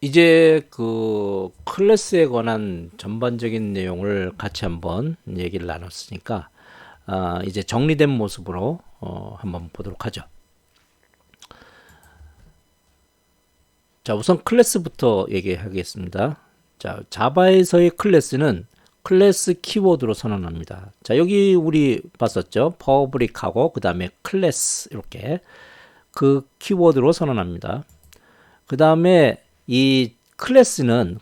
이제 그 클래스에 관한 전반적인 내용을 같이 한번 얘기를 나눴으니까 이제 정리된 모습으로 한번 보도록 하죠. 자, 우선 클래스부터 얘기하겠습니다. 자, 자바에서의 클래스는 클래스 키워드로 선언합니다. 자, 여기 우리 봤었죠? 퍼블릭하고 그 다음에 클래스 이렇게 그 키워드로 선언합니다. 그 다음에 이 클래스는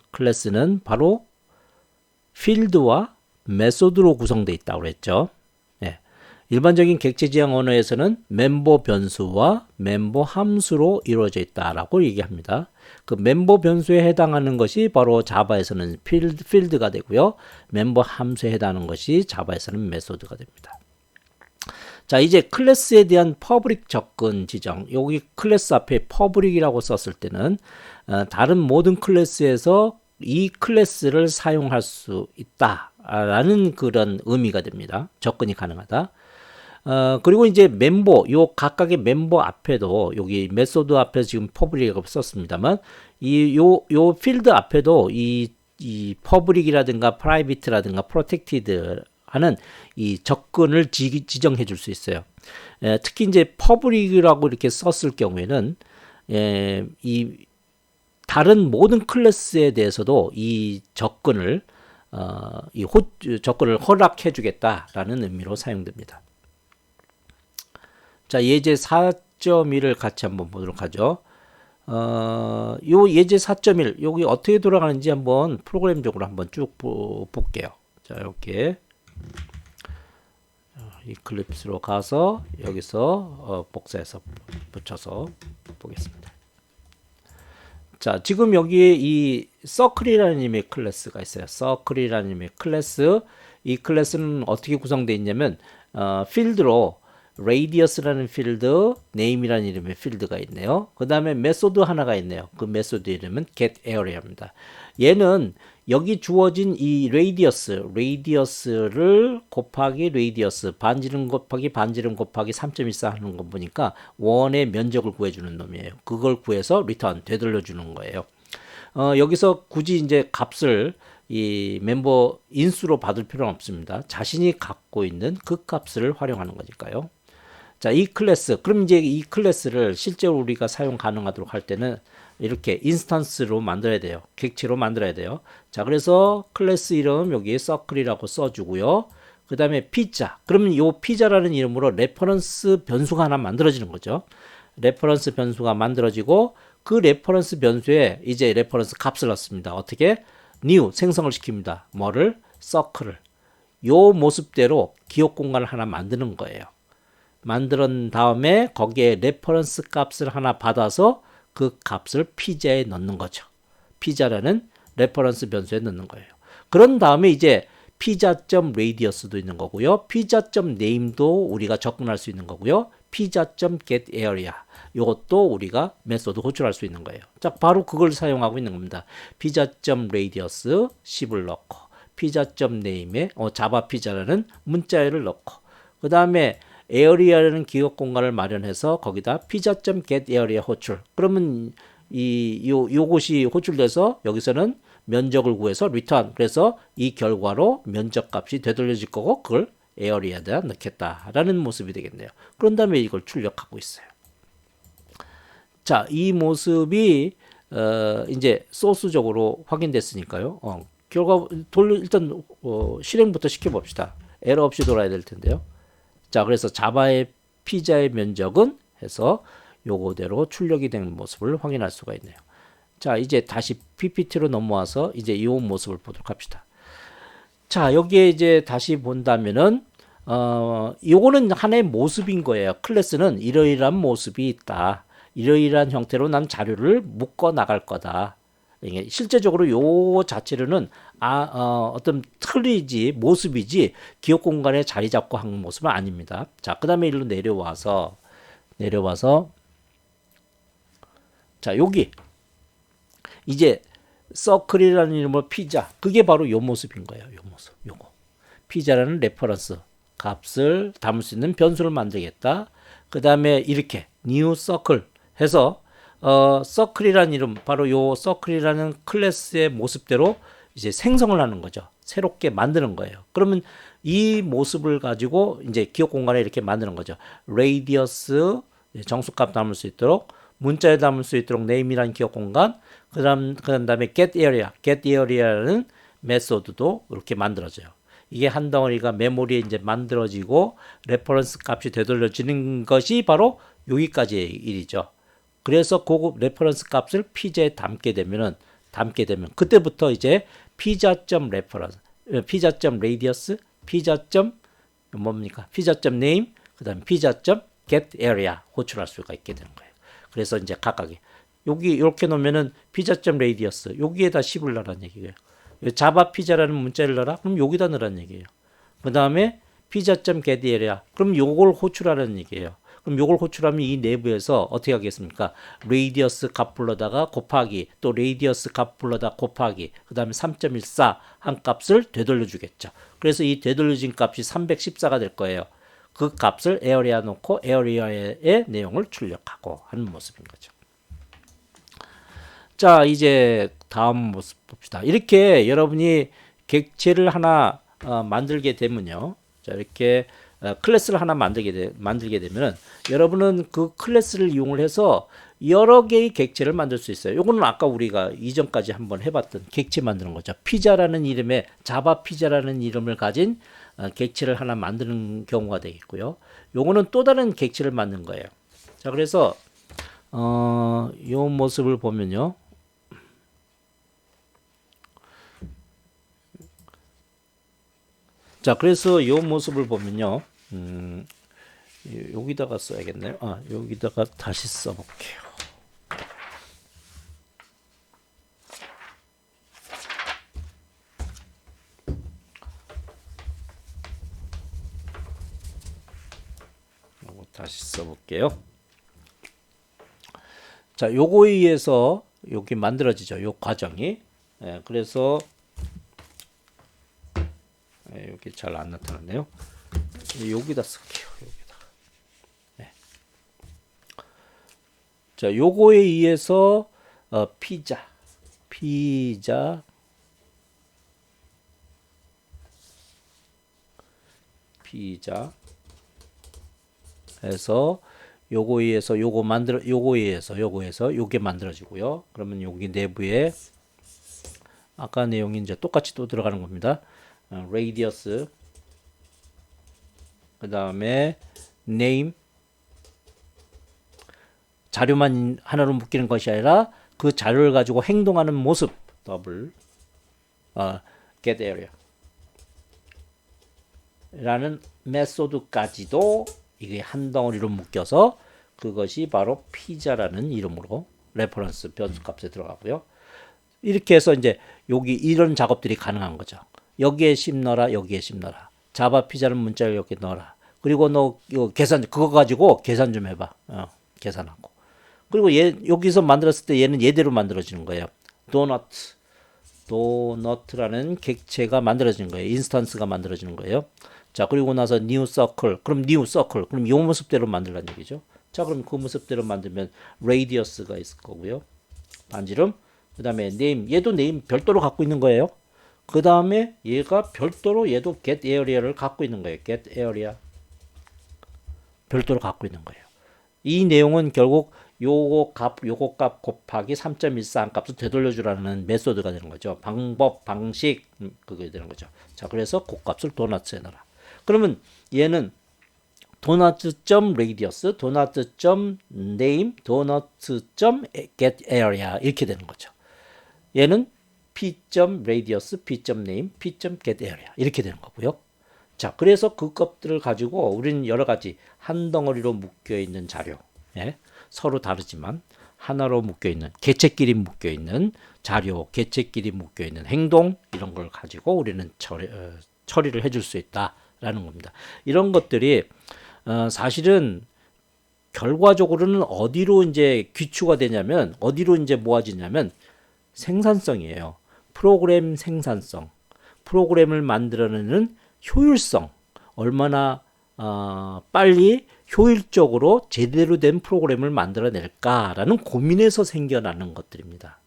바로 필드와 메소드로 구성되어 있다고 그랬죠. 예. 일반적인 객체 지향 언어에서는 멤버 변수와 멤버 함수로 이루어져 있다라고 얘기합니다. 그 멤버 변수에 해당하는 것이 바로 자바에서는 필드가 되고요. 멤버 함수에 해당하는 것이 자바에서는 메소드가 됩니다. 자, 이제 클래스에 대한 퍼블릭 접근 지정. 여기 클래스 앞에 퍼블릭이라고 썼을 때는 다른 모든 클래스에서 이 클래스를 사용할 수 있다라는 그런 의미가 됩니다. 접근이 가능하다. 그리고 이제 멤버, 요 각각의 멤버 앞에도 여기 메소드 앞에 지금 퍼블릭이라고 썼습니다만 요 필드 앞에도 이 퍼블릭이라든가 프라이빗라든가 프로텍티드 하는 이 접근을 지정해 줄 수 있어요. 특히 이제 퍼블릭이라고 이렇게 썼을 경우에는 이 다른 모든 클래스에 대해서도 이 접근을 접근을 허락해 주겠다라는 의미로 사용됩니다. 자, 예제 4.1을 같이 한번 보도록 하죠. 요 예제 4.1 여기 어떻게 돌아가는지 한번 프로그램적으로 한번 쭉 볼게요. 자, 이렇게 이클립스로 가서 여기서 복사해서 붙여서 보겠습니다. 자, 지금 여기에 이 서클이라는 이름의 클래스가 있어요. 서클이라는 이름의 클래스. 이 클래스는 어떻게 구성되어 있냐면 필드로 radius라는 필드, name이라는 이름의 필드가 있네요. 그 다음에 메소드 하나가 있네요. 그 메소드 이름은 getArea입니다. 얘는 여기 주어진 이 radius를 곱하기 radius, 반지름 곱하기 반지름 곱하기 3.14 하는 거 보니까 원의 면적을 구해주는 놈이에요. 그걸 구해서 return, 되돌려주는 거예요. 여기서 굳이 이제 값을 이 멤버 인수로 받을 필요는 없습니다. 자신이 갖고 있는 그 값을 활용하는 거니까요. 자, 이 클래스, 그럼 이제 이 클래스를 실제로 우리가 사용 가능하도록 할 때는 이렇게 인스턴스로 만들어야 돼요. 객체로 만들어야 돼요. 자, 그래서 클래스 이름 여기에 서클이라고 써주고요. 그 다음에 피자. 그러면 이 피자라는 이름으로 레퍼런스 변수가 하나 만들어지는 거죠. 레퍼런스 변수가 만들어지고 그 레퍼런스 변수에 이제 레퍼런스 값을 넣습니다. 어떻게? new 생성을 시킵니다. 뭐를? 서클을. 요 모습대로 기억 공간을 하나 만드는 거예요. 만든 다음에 거기에 레퍼런스 값을 하나 받아서 그 값을 피자에 넣는 거죠. 피자라는 레퍼런스 변수에 넣는 거예요. 그런 다음에 이제 피자.radius도 있는 거고요. 피자.name도 우리가 접근할 수 있는 거고요. 피자.getArea 이것도 우리가 메소드 호출할 수 있는 거예요. 자, 바로 그걸 사용하고 있는 겁니다. 피자.radius 10을 넣고 피자.name에 자바 피자라는 문자열을 넣고 그 다음에 에어리아라는 기억 공간을 마련해서 거기다 pizza.getArea 호출. 그러면 요것이 호출돼서 여기서는 면적을 구해서 return. 그래서 이 결과로 면적 값이 되돌려질 거고 그걸 에어리아에다 넣겠다라는 모습이 되겠네요. 그런 다음에 이걸 출력하고 있어요. 자, 이 모습이 이제 소스적으로 확인됐으니까요. 결과 일단 실행부터 시켜봅시다. 에러 없이 돌아야 될 텐데요. 자, 그래서 자바의 피자의 면적은 해서 요거대로 출력이 된 모습을 확인할 수가 있네요. 자, 이제 다시 PPT로 넘어와서 이제 이 모습을 보도록 합시다. 자, 여기에 이제 다시 본다면은 요거는 하나의 모습인 거예요. 클래스는 이러이러한 모습이 있다. 이러이러한 형태로 난 자료를 묶어 나갈 거다. 실제적으로 요 자체로는 어떤 틀이지 모습이지 기억 공간에 자리 잡고 한 모습은 아닙니다. 자, 그 다음에 일로 내려와서 자, 여기 이제 서클이라는 이름으로 피자, 그게 바로 요 모습인 거예요. 요 모습, 요거 피자라는 레퍼런스 값을 담을 수 있는 변수를 만들겠다. 그 다음에 이렇게 new circle 해서 서클이라는 이름, 바로 요 서클이라는 클래스의 모습대로 이제 생성을 하는 거죠. 새롭게 만드는 거예요. 그러면 이 모습을 가지고 이제 기억 공간에 이렇게 만드는 거죠. 레이디어스 정수값 담을 수 있도록, 문자에 담을 수 있도록 name이라는 기억 공간, 그다음에 get area라는 메소드도 이렇게 만들어져요. 이게 한 덩어리가 메모리에 이제 만들어지고 레퍼런스 값이 되돌려지는 것이 바로 여기까지의 일이죠. 그래서 그 레퍼런스 값을 피자에 담게 되면 그때부터 이제 피자.reference, 피자.radius, 피자.name, 그다음에 피자.getArea 호출할 수가 있게 되는 거예요. 그래서 이제 각각이 여기 이렇게 놓으면은 피자.radius 여기에다 10을 넣으라는 얘기예요. 자바 피자라는 문자를 넣어라? 그럼 여기다 넣으라는 얘기예요. 그다음에 피자.getArea 그럼 요걸 호출하라는 얘기예요. 그럼 요걸 호출하면 이 내부에서 어떻게 하겠습니까? 레이디어스 값 불러다가 곱하기, 또 레이디어스 값 불러다 곱하기, 그 다음에 3.14 한 값을 되돌려 주겠죠. 그래서 이 되돌려진 값이 314가 될 거예요. 그 값을 에어리아 놓고 에어리아의 내용을 출력하고 하는 모습인 거죠. 자, 이제 다음 모습 봅시다. 이렇게 여러분이 객체를 하나 만들게 되면요. 자, 이렇게 클래스를 하나 만들게 되면은 여러분은 그 클래스를 이용을 해서 여러 개의 객체를 만들 수 있어요. 요거는 아까 우리가 이전까지 한번 해봤던 객체 만드는 거죠. 피자라는 이름의 자바 피자라는 이름을 가진 객체를 하나 만드는 경우가 되겠고요. 요거는 또 다른 객체를 만든 거예요. 자, 그래서 요 모습을 보면요. 자, 그래서 이 모습을 보면요. 여기다가 써야겠네요. 여기다가 다시 써볼게요. 다시 써볼게요. 자, 요거에 의해서 여기 만들어지죠. 요 과정이. 그래서 여기 잘 안 나타났네요. 여기다 쓸게요. 여기다. 네. 자, 요거에 의해서 피자 해서 요거에 의해서 요게 만들어지고요. 그러면 여기 내부에 아까 내용이 이제 똑같이 또 들어가는 겁니다. radius, 그 다음에 name, 자료만 하나로 묶이는 것이 아니라 그 자료를 가지고 행동하는 모습, get area 라는 메소드까지도 이게 한 덩어리로 묶여서 그것이 바로 피자라는 이름으로 레퍼런스 변수값에 들어가고요. 이렇게 해서 이제 여기 이런 작업들이 가능한 거죠. 여기에 10 넣어라, 여기에 10 넣어라. 자바 피자는 문자를 여기 넣어라. 그리고 너 이거 계산, 그거 가지고 계산 좀 해봐. 계산하고. 그리고 여기서 만들었을 때 얘는 얘대로 만들어지는 거예요. 도너트라는 객체가 만들어지는 거예요. 인스턴스가 만들어지는 거예요. 자, 그리고 나서 new circle. 그럼 이 모습대로 만들라는 얘기죠. 자, 그럼 그 모습대로 만들면 radius가 있을 거고요. 반지름. 그 다음에 name. 얘도 name 별도로 갖고 있는 거예요. 그 다음에 얘가 별도로 얘도 get area를 갖고 있는 거예요. get area. 별도로 갖고 있는 거예요. 이 내용은 결국 요거 값 곱하기 3.14 값을 되돌려주라는 메소드가 되는 거죠. 방식, 그게 되는 거죠. 자, 그래서 그 값을 도너츠에 넣어라. 그러면 얘는 donuts.radius, donuts.name, donuts.getArea 이렇게 되는 거죠. 얘는 p.radius, p.name, p.getArea 이렇게 되는 거고요. 자, 그래서 그 값들을 가지고 우리는 여러 가지 한 덩어리로 묶여 있는 자료, 서로 다르지만 하나로 묶여 있는, 개체끼리 묶여 있는 자료, 개체끼리 묶여 있는 행동 이런 걸 가지고 우리는 처리를 해줄 수 있다라는 겁니다. 이런 것들이 사실은 결과적으로는 어디로 이제 귀추가 되냐면, 어디로 이제 모아지냐면 생산성이에요. 프로그램 생산성, 프로그램을 만들어내는 효율성, 얼마나 빨리 효율적으로 제대로 된 프로그램을 만들어낼까라는 고민에서 생겨나는 것들입니다.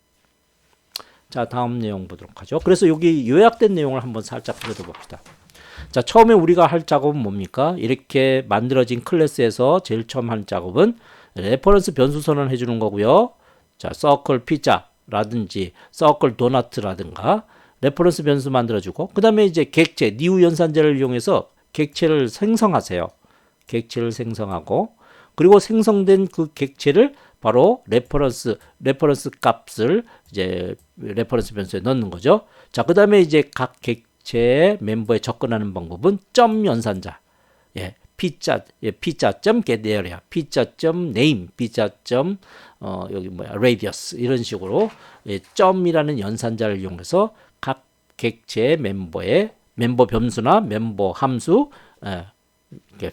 자, 다음 내용 보도록 하죠. 그래서 여기 요약된 내용을 한번 살짝 들여다봅시다. 자, 처음에 우리가 할 작업은 뭡니까? 이렇게 만들어진 클래스에서 제일 처음 한 작업은 레퍼런스 변수 선언을 해주는 거고요. 자, 서클 피자라든지 서클 도너트라든가 레퍼런스 변수 만들어주고, 그 다음에 이제 객체, new 연산자를 이용해서 객체를 생성하세요. 객체를 생성하고, 그리고 생성된 그 객체를 바로 레퍼런스 값을 이제 레퍼런스 변수에 넣는 거죠. 자, 그 다음에 이제 각 객체의 멤버에 접근하는 방법은 점 연산자, p자.getArea, p자.name, p자., 여기 radius, 이런 식으로, 점이라는 연산자를 이용해서 각 객체의 멤버 변수나 멤버 함수,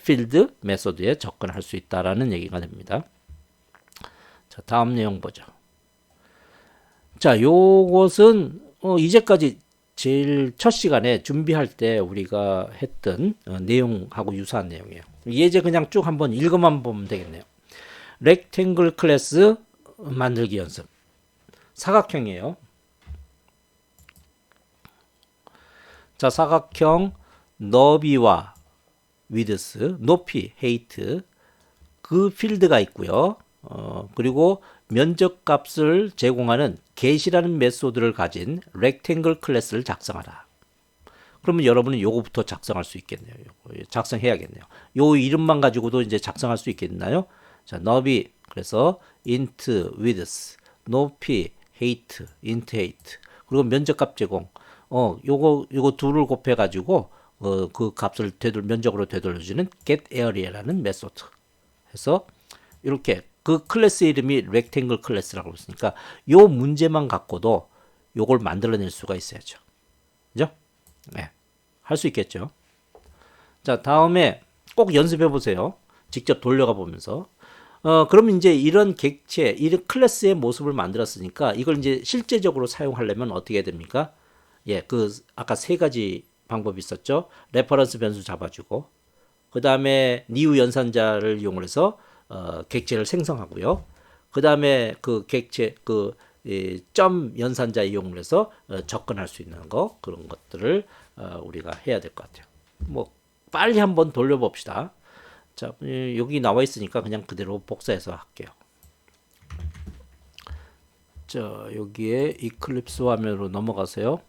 필드 메소드에 접근할 수 있다라는 얘기가 됩니다. 자, 다음 내용 보죠. 자, 요것은 이제까지 제일 첫 시간에 준비할 때 우리가 했던 내용하고 유사한 내용이에요. 예제 그냥 쭉 한번 읽어만 보면 되겠네요. 렉탱글 클래스 만들기 연습. 사각형이에요. 자, 사각형 너비와 위드스, 높이, 헤이트, 그 필드가 있고요. 그리고 면적 값을 제공하는 get이라는 메소드를 가진 rectangle 클래스를 작성하라. 그러면 여러분은 요거부터 작성할 수 있겠네요. 요거 작성해야겠네요. 요 이름만 가지고도 이제 작성할 수 있겠나요? 자, 너비, 그래서 int width, 높이, height, int height, 그리고 면적 값 제공. 요거 둘을 곱해 가지고 그 값을 면적으로 되돌려주는 getArea라는 메소드 해서 이렇게 그 클래스 이름이 rectangle 클래스라고 했으니까 요 문제만 갖고도 요걸 만들어낼 수가 있어야죠. 그죠? 네. 할 수 있겠죠. 자, 다음에 꼭 연습해 보세요. 직접 돌려가 보면서. 그러면 이제 이런 객체, 이런 클래스의 모습을 만들었으니까 이걸 이제 실제적으로 사용하려면 어떻게 해야 됩니까? 아까 세 가지 방법이 있었죠. 레퍼런스 변수 잡아주고, 그 다음에 new 연산자를 이용해서 객체를 생성하고요. 그 다음에 그 객체, 점 연산자 이용을 해서 접근할 수 있는 거, 그런 것들을 우리가 해야 될 것 같아요. 뭐 빨리 한번 돌려봅시다. 자, 여기 나와 있으니까 그냥 그대로 복사해서 할게요. 자, 여기에 이클립스 화면으로 넘어가세요.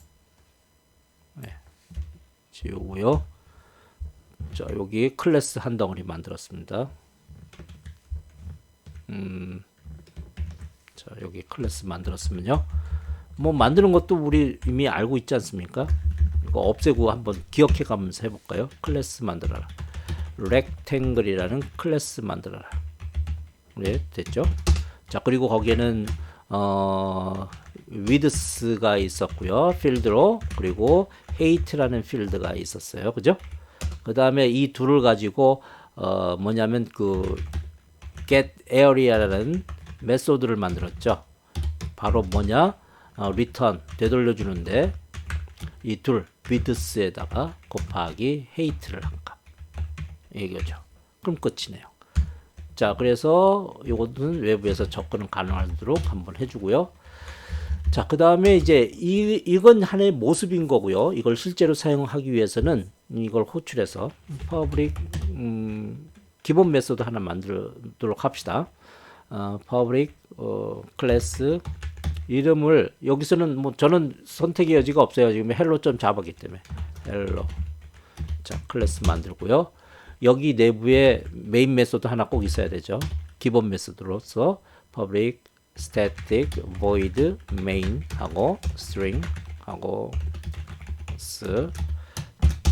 네, 지우고요. 자, 여기 클래스 한 덩어리 만들었습니다. 자, 여기 클래스 만들었으면요. 뭐 만드는 것도 우리 이미 알고 있지 않습니까? 이거 없애고 한번 기억해 가면서 해볼까요? 클래스 만들어라. rectangle이라는 클래스 만들어라. 네, 됐죠? 자, 그리고 거기에는 width가 있었고요. 필드로. 그리고 height라는 필드가 있었어요. 그죠? 그 다음에 이 둘을 가지고 뭐냐면 getArea라는 메소드를 만들었죠. 바로 뭐냐? return, 되돌려주는데 이 둘, width에다가 곱하기 height를 한 값. 이거죠. 그럼 끝이네요. 자, 그래서 요거는 외부에서 접근은 가능하도록 한번 해주고요. 자, 그 다음에 이제 이건 하나의 모습인 거고요. 이걸 실제로 사용하기 위해서는 이걸 호출해서 public 기본 메소드 하나 만들도록 합시다. public class 이름을 여기서는 뭐 저는 선택의 여지가 없어요. 지금 hello.java기 때문에 hello. 자, 클래스 만들고요. 여기 내부에 메인 메소드 하나 꼭 있어야 되죠. 기본 메소드로서 public static void main 하고 string 하고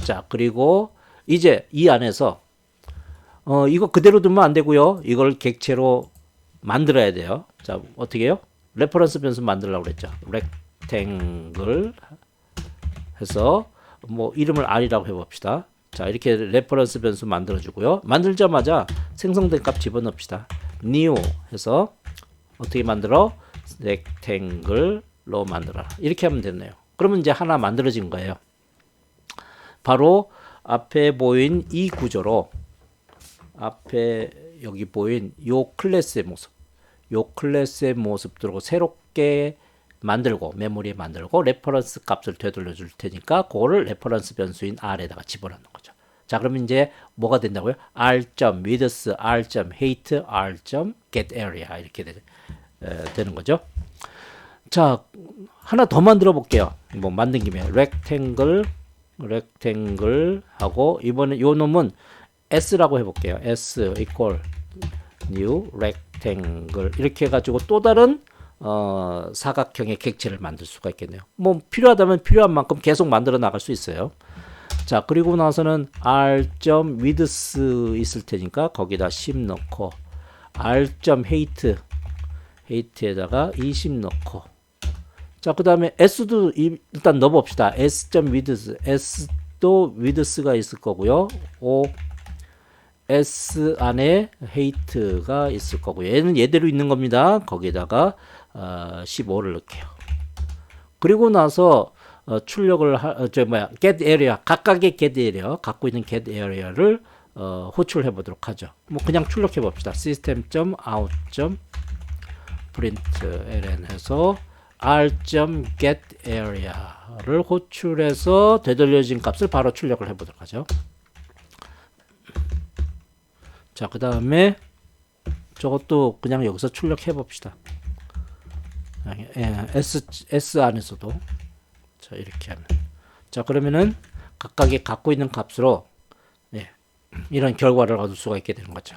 자, 그리고 이제 이 안에서 이거 그대로 두면 안 되고요. 이걸 객체로 만들어야 돼요. 자, 어떻게 해요? 레퍼런스 변수 만들려고 그랬죠. rectangle 해서 뭐 이름을 R이라고 해봅시다. 자, 이렇게 레퍼런스 변수 만들어주고요. 만들자마자 생성된 값 집어넣읍시다. new 해서 어떻게 만들어? rectangle로 만들어라. 이렇게 하면 되네요. 그러면 이제 하나 만들어진 거예요. 바로 앞에 보인 이 구조로 앞에 여기 보인 요 클래스의 모습, 요 클래스의 모습들고 새롭게 만들고 메모리에 만들고 레퍼런스 값을 되돌려 줄 테니까 그거를 레퍼런스 변수인 r에다가 집어넣는 거죠. 자, 그러면 이제 뭐가 된다고요? r.width, r.height, r.getArea 이렇게 되는 거죠. 자, 하나 더 만들어 볼게요. 뭐 만든 김에 rectangle 하고 이번에 요 놈은 s라고 해볼게요. s equal new rectangle 이렇게 해가지고 또 다른 사각형의 객체를 만들 수가 있겠네요. 뭐 필요하다면 필요한 만큼 계속 만들어 나갈 수 있어요. 자, 그리고 나서는 r.width 있을 테니까 거기다 10 넣고 r.height에다가 20 넣고 자, 그 다음에 s도 일단 넣어봅시다. s.width s도 width가 있을 거고요. s 안에 height가 있을 거고요. 얘는 얘대로 있는 겁니다. 거기에다가 15를 넣게요. 그리고 나서 출력을 get area 각각의 get area 갖고 있는 get area를 호출해 보도록 하죠. 뭐 그냥 출력해 봅시다. system.out.println 해서 r.getArea를 호출해서 되돌려진 값을 바로 출력을 해 보도록 하죠. 자, 그 다음에 저것도 그냥 여기서 출력해 봅시다. S 안에서도 자, 이렇게 하면 자, 그러면은 각각이 갖고 있는 값으로 이런 결과를 얻을 수가 있게 되는 거죠.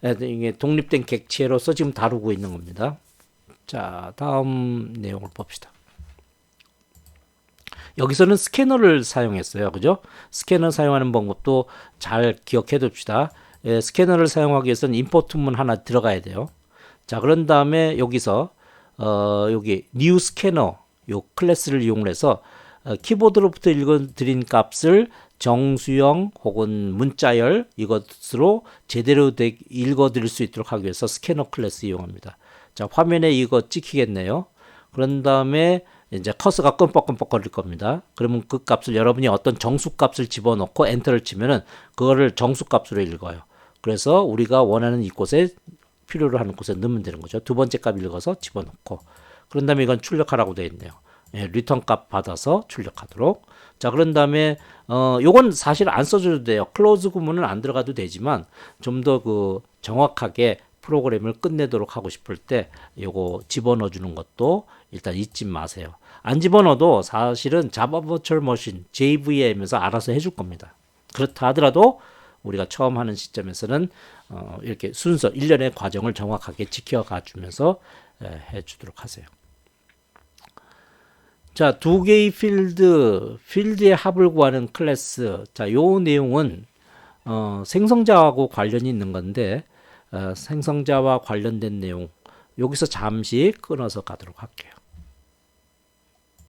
이게 독립된 객체로서 지금 다루고 있는 겁니다. 자, 다음 내용을 봅시다. 여기서는 스캐너를 사용했어요. 그죠? 스캐너 사용하는 방법도 잘 기억해 둡시다. 스캐너를 사용하기 위해서는 임포트문 하나 들어가야 돼요. 자, 그런 다음에 여기서 여기 new scanner 요 클래스를 이용해서 키보드로부터 읽어드린 값을 정수형 혹은 문자열 이것으로 제대로 읽어드릴 수 있도록 하기 위해서 스캐너 클래스 이용합니다. 자, 화면에 이거 찍히겠네요. 그런 다음에 이제 커서가 끔뻑끔뻑 거릴 겁니다. 그러면 그 값을 여러분이 어떤 정수 값을 집어넣고 엔터를 치면은 그거를 정수 값으로 읽어요. 그래서 우리가 원하는 이곳에 필요로 하는 곳에 넣으면 되는 거죠. 두 번째 값 읽어서 집어넣고 그런 다음에 이건 출력하라고 되어 있네요. 리턴 값 받아서 출력하도록. 자, 그런 다음에 요건 사실 안 써줘도 돼요. 클로즈 구문은 안 들어가도 되지만 좀 더 그 정확하게 프로그램을 끝내도록 하고 싶을 때 요거 집어넣어 주는 것도 일단 잊지 마세요. 안 집어넣어도 사실은 자바 버추얼 머신 JVM에서 알아서 해줄 겁니다. 그렇다 하더라도 우리가 처음 하는 시점에서는 이렇게 순서 일련의 과정을 정확하게 지켜가 주면서 해주도록 하세요. 자, 두 개의 필드의 합을 구하는 클래스. 자, 요 내용은 생성자하고 관련이 있는 건데 생성자와 관련된 내용 여기서 잠시 끊어서 가도록 할게요.